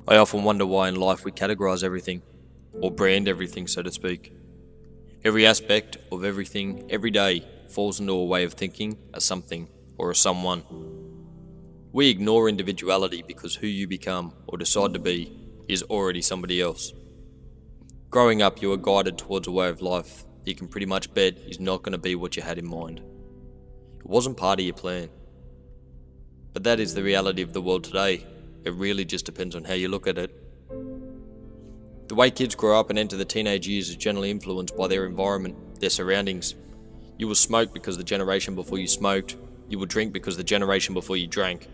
I often wonder why in life we categorize everything, or brand everything, so to speak. Every aspect of everything, every day, falls into a way of thinking, a something, or a someone. We ignore individuality because who you become, or decide to be, is already somebody else. Growing up, you are guided towards a way of life that you can pretty much bet is not going to be what you had in mind. It wasn't part of your plan. But that is the reality of the world today. It really just depends on how you look at it. The way kids grow up and enter the teenage years is generally influenced by their environment, their surroundings. You will smoke because the generation before you smoked. You will drink because the generation before you drank.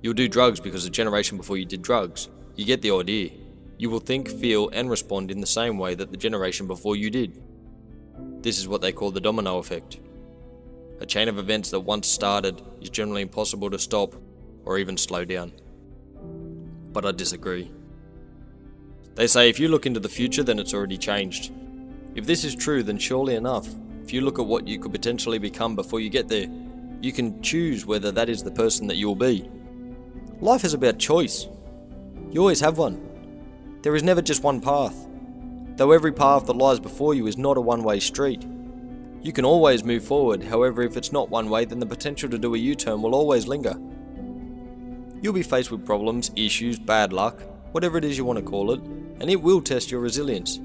You will do drugs because the generation before you did drugs. You get the idea. You will think, feel, and respond in the same way that the generation before you did. This is what they call the domino effect. A chain of events that once started is generally impossible to stop or even slow down. But I disagree. They say if you look into the future, then it's already changed. If this is true, then surely enough, if you look at what you could potentially become before you get there, you can choose whether that is the person that you will be. Life is about choice. You always have one. There is never just one path. Though every path that lies before you is not a one-way street. You can always move forward, however if it's not one way, then the potential to do a U-turn will always linger. You'll be faced with problems, issues, bad luck, whatever it is you want to call it, and it will test your resilience.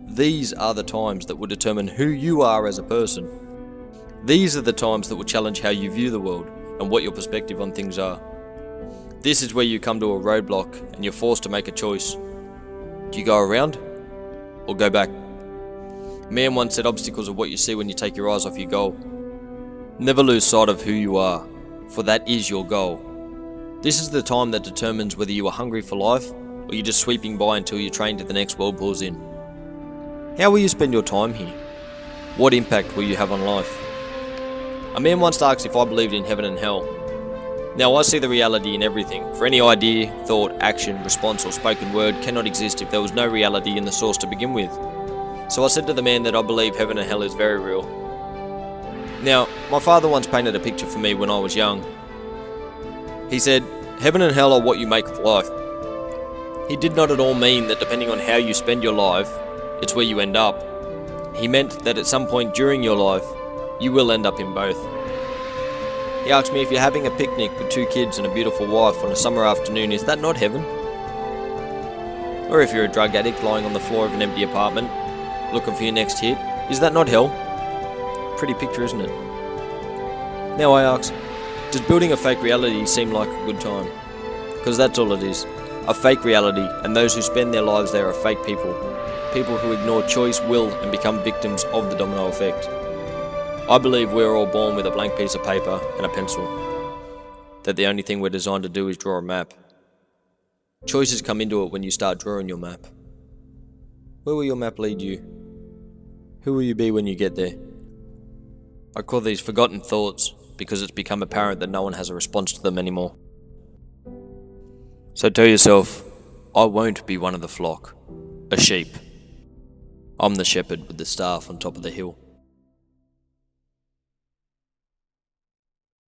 These are the times that will determine who you are as a person. These are the times that will challenge how you view the world and what your perspective on things are. This is where you come to a roadblock and you're forced to make a choice. Do you go around or go back? A man once said obstacles are what you see when you take your eyes off your goal. Never lose sight of who you are, for that is your goal. This is the time that determines whether you are hungry for life or you're just sweeping by until your train to the next world pours in. How will you spend your time here? What impact will you have on life? A man once asked if I believed in heaven and hell. Now I see the reality in everything, for any idea, thought, action, response or spoken word cannot exist if there was no reality in the source to begin with. So I said to the man that I believe heaven and hell is very real. Now, my father once painted a picture for me when I was young. He said, heaven and hell are what you make of life. He did not at all mean that depending on how you spend your life, it's where you end up. He meant that at some point during your life, you will end up in both. He asked me if you're having a picnic with 2 kids and a beautiful wife on a summer afternoon, is that not heaven? Or if you're a drug addict lying on the floor of an empty apartment, looking for your next hit, is that not hell? Pretty picture, isn't it? Now I ask, does building a fake reality seem like a good time? Because that's all it is, a fake reality, and those who spend their lives there are fake people. People who ignore choice, will, and become victims of the domino effect. I believe we're all born with a blank piece of paper and a pencil. That the only thing we're designed to do is draw a map. Choices come into it when you start drawing your map. Where will your map lead you? Who will you be when you get there? I call these forgotten thoughts because it's become apparent that no one has a response to them anymore. So tell yourself, I won't be one of the flock, a sheep. I'm the shepherd with the staff on top of the hill.